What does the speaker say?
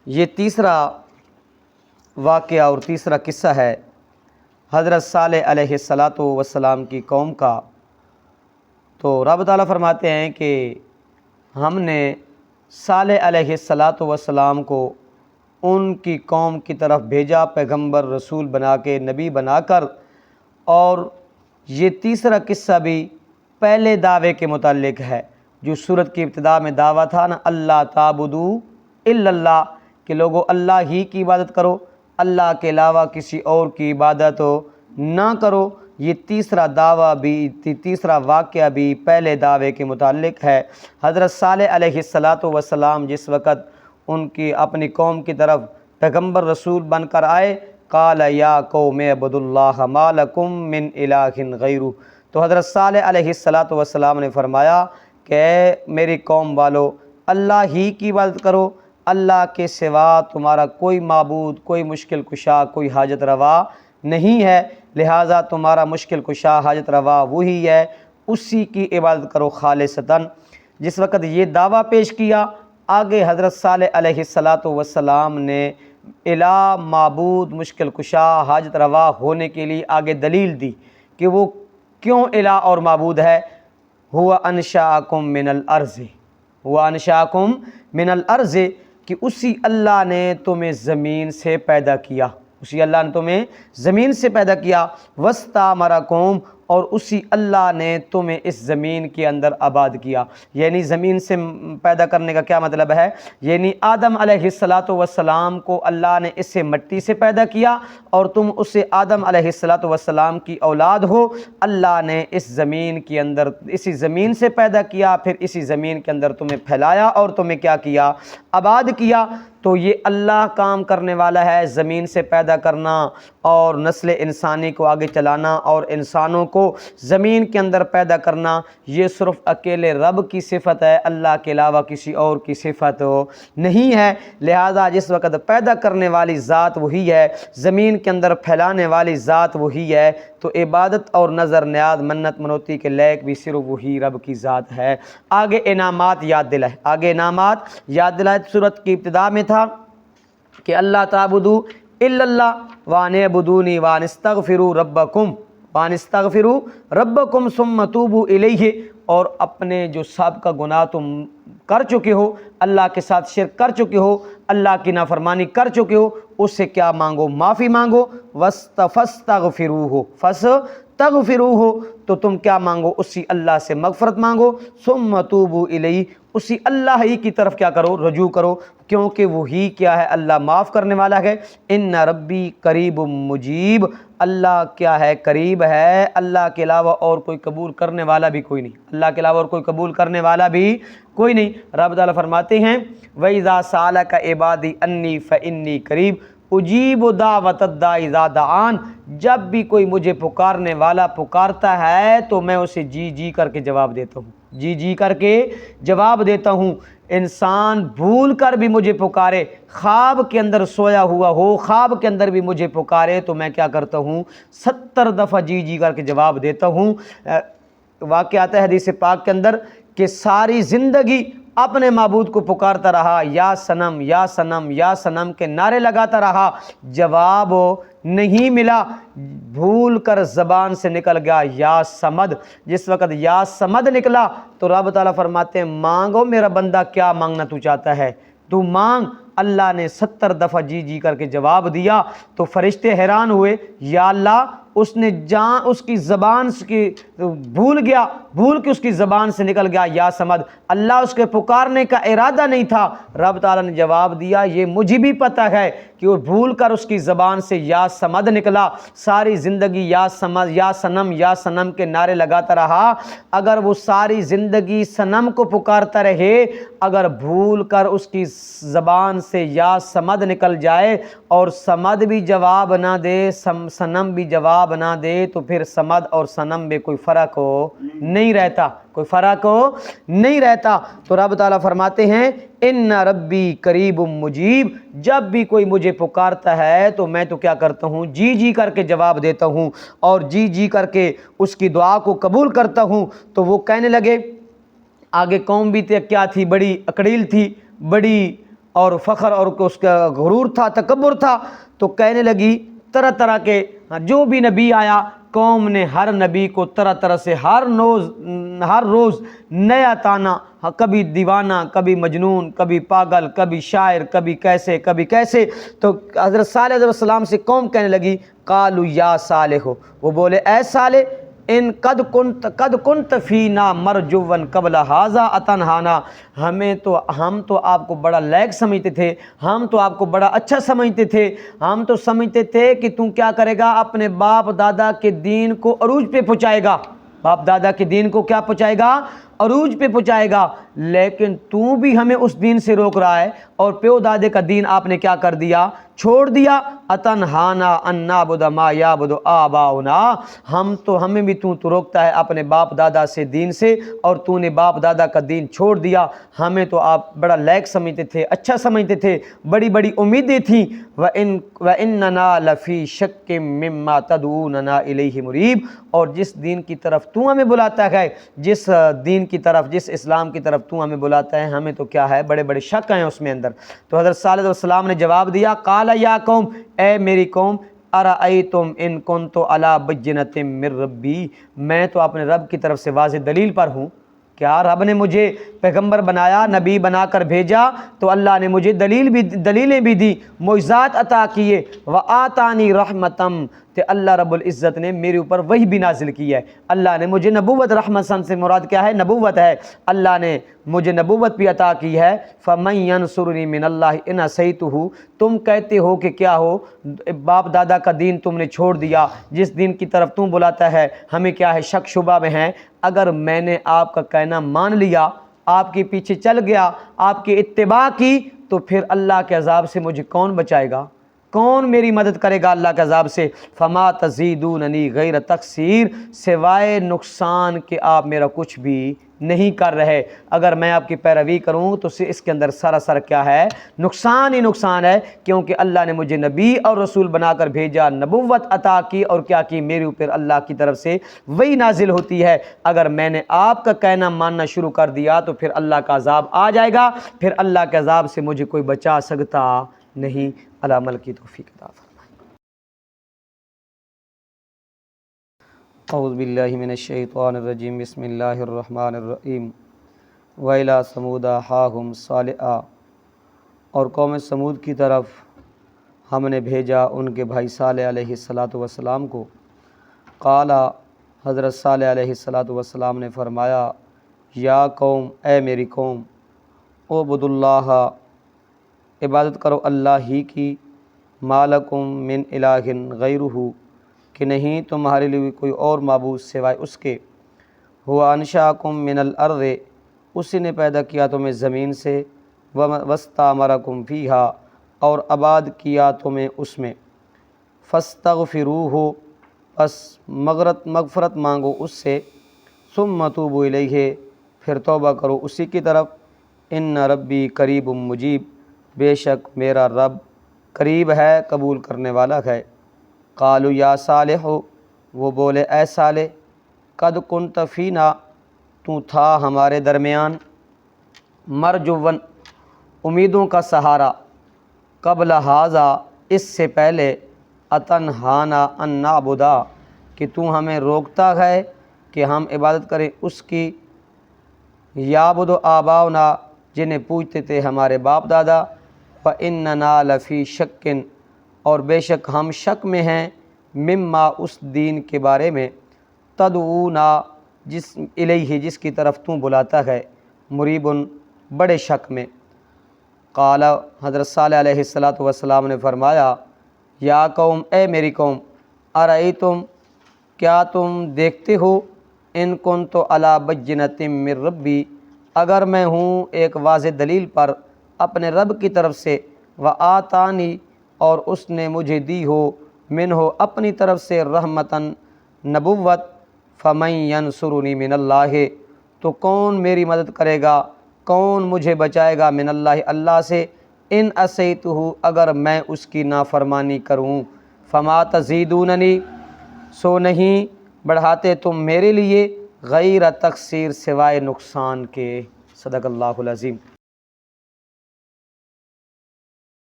یہ تیسرا واقعہ اور تیسرا قصہ ہے حضرت صالح علیہ الصلاۃ والسلام کی قوم کا۔ تو رب تعالیٰ فرماتے ہیں کہ ہم نے صالح علیہ الصلاۃ والسلام کو ان کی قوم کی طرف بھیجا، پیغمبر رسول بنا کے، نبی بنا کر۔ اور یہ تیسرا قصہ بھی پہلے دعوے کے متعلق ہے، جو سورت کی ابتدا میں دعویٰ تھا نا، اللہ تعبدوا الا اللہ، کہ لوگو اللہ ہی کی عبادت کرو، اللہ کے علاوہ کسی اور کی عبادت نہ کرو۔ یہ تیسرا دعویٰ بھی، تیسرا واقعہ بھی پہلے دعوے کے متعلق ہے۔ حضرت صالح علیہ الصلاۃ والسلام جس وقت ان کی اپنی قوم کی طرف پیغمبر رسول بن کر آئے، قال یا قوم اعبدوا اللہ ما لکم من الہ غیرہ، تو حضرت صالح علیہ الصلاۃ والسلام نے فرمایا کہ اے میری قوم والو، اللہ ہی کی عبادت کرو، اللہ کے سوا تمہارا کوئی معبود، کوئی مشکل کشا، کوئی حاجت روا نہیں ہے، لہٰذا تمہارا مشکل کشا، حاجت روا وہی ہے، اسی کی عبادت کرو خالصتاً۔ جس وقت یہ دعویٰ پیش کیا، آگے حضرت صالح علیہ الصلاۃ والسلام نے الہ، معبود، مشکل کشا، حاجت روا ہونے کے لیے آگے دلیل دی کہ وہ کیوں الہ اور معبود ہے۔ ہوا انشاءکم من الارض، ہوا انشاءکم من الارض، کہ اسی اللہ نے تمہیں زمین سے پیدا کیا، اسی اللہ نے تمہیں زمین سے پیدا کیا، واستعمرکم، اور اسی اللہ نے تمہیں اس زمین کے اندر آباد کیا۔ یعنی زمین سے پیدا کرنے کا کیا مطلب ہے؟ یعنی آدم علیہ الصلاۃ والسلام کو اللہ نے اس سے مٹی سے پیدا کیا، اور تم اس سے آدم علیہ الصلاۃ والسلام کی اولاد ہو۔ اللہ نے اس زمین کے اندر، اسی زمین سے پیدا کیا، پھر اسی زمین کے اندر تمہیں پھیلایا اور تمہیں کیا کیا؟ آباد کیا۔ تو یہ اللہ کام کرنے والا ہے، زمین سے پیدا کرنا اور نسل انسانی کو آگے چلانا اور انسانوں کو زمین کے اندر پیدا کرنا، یہ صرف اکیلے رب کی صفت ہے، اللہ کے علاوہ کسی اور کی صفت نہیں ہے۔ لہذا جس وقت پیدا کرنے والی ذات وہی ہے، زمین کے اندر پھیلانے والی ذات وہی ہے، تو عبادت اور نظر نیاز، منت منوتی کے لائق بھی صرف وہی رب کی ذات ہے۔ آگے انعامات یاد دلائے، آگے انعامات یاد دلائے۔ سورت کی ابتدا میں تھا کہ اللہ تعبدوا الا اللہ وان اعبدونی وان استغفروا ربکم، وان استغفروا ربکم ثم توبوا الیہ، اور اپنے جو سابقہ گناہ تم کر چکے ہو، اللہ کے ساتھ شرک کر چکے ہو، اللہ کی نافرمانی کر چکے ہو، اس سے کیا مانگو؟ معافی مانگو۔ فاستغفروہ، فاستغفروہ، تو تم کیا مانگو؟ اسی اللہ سے مغفرت مانگو۔ ثم توبوا الیہ، اسی اللہ ہی کی طرف کیا کرو؟ رجوع کرو، کیونکہ وہی کیا ہے؟ اللہ معاف کرنے والا ہے۔ ان ربی قریب مجیب، اللہ کیا ہے؟ قریب ہے، اللہ کے علاوہ اور کوئی قبول کرنے والا بھی کوئی نہیں، اللہ کے علاوہ اور کوئی قبول کرنے والا بھی کوئی نہیں۔ رب تعالیٰ فرماتے ہیں وَإِذَا سَأَلَكَ عِبَادِي أَنِّي فَإِنِّي قَرِيبٌ اجیب دعوت الداعِ اذا دعان، جب بھی کوئی مجھے پکارنے والا پکارتا ہے تو میں اسے جی جی کر کے جواب دیتا ہوں، جی جی کر کے جواب دیتا ہوں۔ انسان بھول کر بھی مجھے پکارے، خواب کے اندر سویا ہوا ہو، خواب کے اندر بھی مجھے پکارے تو میں کیا کرتا ہوں؟ 70 دفعہ جی جی کر کے جواب دیتا ہوں۔ واقعہ آتا ہے حدیث پاک کے اندر کہ ساری زندگی اپنے معبود کو پکارتا رہا، یا صنم یا صنم یا صنم کے نعرے لگاتا رہا، جواب نہیں ملا، بھول کر زبان سے نکل گیا یا صمد۔ جس وقت یا صمد نکلا تو رب تعالیٰ فرماتے ہیں مانگو میرا بندہ، کیا مانگنا تو چاہتا ہے تو مانگ۔ اللہ نے 70 دفعہ جی جی کر کے جواب دیا تو فرشتے حیران ہوئے، یا اللہ اس نے اس کی زبان کی بھول گیا، بھول کے اس کی زبان سے نکل گیا یا صمد، اللہ اس کے پکارنے کا ارادہ نہیں تھا۔ رب تعالیٰ نے جواب دیا یہ مجھے بھی پتہ ہے کہ وہ بھول کر اس کی زبان سے یا صمد نکلا، ساری زندگی یا صمد یا صنم کے نعرے لگاتا رہا۔ اگر وہ ساری زندگی صنم کو پکارتا رہے، اگر بھول کر اس کی زبان سے یا صمد نکل جائے اور صمد بھی جواب نہ دے، صنم بھی جواب نہ دے، تو پھر صمد اور صنم میں کوئی فرق نہیں رہتا، کوئی فرق نہیں رہتا۔ تو رب تعالیٰ فرماتے ہیں ان ربی قریب مجیب، جب بھی کوئی مجھے پکارتا ہے تو میں تو کیا کرتا ہوں؟ جی جی کر کے جواب دیتا ہوں اور جی جی کر کے اس کی دعا کو قبول کرتا ہوں۔ تو وہ کہنے لگے، آگے قوم بھی کیا تھی؟ بڑی اکڑیل تھی، بڑی اور فخر اور اس کا غرور تھا، تکبر تھا، تو کہنے لگی طرح طرح کے جو بھی نبی آیا قوم نے ہر نبی کو طرح طرح سے ہر روز نیا تانا، کبھی دیوانہ، کبھی مجنون، کبھی پاگل، کبھی شاعر، کبھی کیسے. تو حضرت صالح علیہ السلام سے قوم کہنے لگی قالوا یا صالح، وہ بولے اے صالح ان قد کنت فینا مرجوا قبل ھذا اتنہانا، ہم تو آپ کو بڑا لائق سمجھتے تھے، ہم تو آپ کو بڑا اچھا سمجھتے تھے، ہم تو سمجھتے تھے کہ تم کیا کرے گا، اپنے باپ دادا کے دین کو عروج پہ پہنچائے گا، باپ دادا کے دین کو کیا پہنچائے گا، عروج پہ پہنچائے گا، لیکن تو بھی ہمیں اس دین سے روک رہا ہے، اور پیو دادے کا دین آپ نے کیا کر دیا، چھوڑ دیا. اتنہانا ان نعبد ما یعبد آباؤنا، ہمیں بھی تو روکتا ہے اپنے باپ دادا سے دین سے، اور تو نے باپ دادا کا دین چھوڑ دیا، ہمیں تو آپ بڑا لائق سمجھتے تھے، اچھا سمجھتے تھے، بڑی بڑی امیدیں تھیں. وَإِنَّنَا لَفِي شَكٍّ مِّمَّا تَدْعُونَنَا إِلَيْهِ مُرِيبٍ، اور جس دین کی طرف تو ہمیں بلاتا ہے، جس دین کی طرف، جس اسلام کی طرف تو ہمیں بلاتا ہے، ہمیں تو کیا ہے، بڑے بڑے شک ہیں اس میں اندر. تو حضرت صالح علیہ السلام نے جواب دیا قال یا قوم، اے میری قوم، ارأیتم ان کنت علی بینۃ من ربی، میں تو اپنے رب کی طرف سے واضح دلیل پر ہوں. کیا رب نے مجھے پیغمبر بنایا، نبی بنا کر بھیجا، تو اللہ نے مجھے دلیلیں بھی دی، معجزات عطا کیے. وآتانی رحمتم، کہ اللہ رب العزت نے میرے اوپر وحی بھی نازل کی ہے، اللہ نے مجھے نبوت، رحمت سے مراد کیا ہے، نبوت ہے، اللہ نے مجھے نبوت بھی عطا کی ہے. فمن ینصرنی من اللہ ان عصیتہ، تم کہتے ہو کہ کیا ہو، باپ دادا کا دین تم نے چھوڑ دیا، جس دین کی طرف تم بلاتا ہے ہمیں کیا ہے، شک شبہ میں ہیں، اگر میں نے آپ کا کہنا مان لیا، آپ کے پیچھے چل گیا، آپ کی اتباع کی، تو پھر اللہ کے عذاب سے مجھے کون بچائے گا، کون میری مدد کرے گا اللہ کے عذاب سے. فما تزیدوننی غیر تقصیر، سوائے نقصان کہ آپ میرا کچھ بھی نہیں کر رہے. اگر میں آپ کی پیروی کروں تو اس کے اندر سراسر کیا ہے، نقصان ہی نقصان ہے، کیونکہ اللہ نے مجھے نبی اور رسول بنا کر بھیجا، نبوت عطا کی، اور کیا کی، میرے اوپر اللہ کی طرف سے وہی نازل ہوتی ہے. اگر میں نے آپ کا کہنا ماننا شروع کر دیا تو پھر اللہ کا عذاب آ جائے گا، پھر اللہ کے عذاب سے مجھے کوئی بچا سکتا نہیں. عمل کی توفیق عطا فرمائے. اعوذ باللہ من الشیطان الرجیم، بسم اللہ الرحمن الرحیم. وَإِلَىٰ ثَمُودَ أَخَاهُمْ صَالِحًا، اور قوم سمود کی طرف ہم نے بھیجا ان کے بھائی صالح علیہ السلام کو. قال، حضرت صالح علیہ السلام نے فرمایا، یا قوم، اے میری قوم، اعبدوا اللہ، عبادت کرو اللہ ہی کی، ما لکم من الہ غیرہ، کہ نہیں تمہارے لیے کوئی اور معبود سوائے اس کے. هو انشاکم من الارض، اسی نے پیدا کیا تمہیں زمین سے، واستعمرکم فیہا، اور آباد کیا تمہیں اس میں. فاستغفروہ، پس مغفرت مانگو اس سے. ثم توبوا الیہ، پھر توبہ کرو اسی کی طرف. ان ربی قریب مجیب، بے شک میرا رب قریب ہے، قبول کرنے والا ہے. قالوا یا صالح، وہ بولے اے صالح، قد کنت فینا، تو تھا ہمارے درمیان، مرجوا، امیدوں کا سہارا، قبل ھذا، اس سے پہلے، اتنہانا ان نعبدا، کہ تو ہمیں روکتا ہے کہ ہم عبادت کریں اس کی، یعبد آباؤنا، جنہیں پوجتے تھے ہمارے باپ دادا. وَإِنَّنَا لَفِي شَكٍّ، اور بے شک ہم شک میں ہیں، مما، اس دین کے بارے میں، تدعونا، الیہ، جس کی طرف تو بلاتا ہے، مریبن، بڑے شک میں. قال، حضرت صالح علیہ السلام نے فرمایا، یا قوم، اے میری قوم، ارأیتم، کیا تم دیکھتے ہو، ان کنت علی بینۃ من ربی، اگر میں ہوں ایک واضح دلیل پر اپنے رب کی طرف سے، وآتانی، اور اس نے مجھے دی ہو، منہ، اپنی طرف سے، رحمتاً، نبوت. فمن ینصرنی من اللہ، تو کون میری مدد کرے گا، کون مجھے بچائے گا، من اللہ، اللہ سے. ان عصیتہ، اگر میں اس کی نافرمانی کروں. فما تزیدوننی، سو نہیں بڑھاتے تم میرے لیے، غیر تقصیر، سوائے نقصان کے. صدق اللہ العظیم.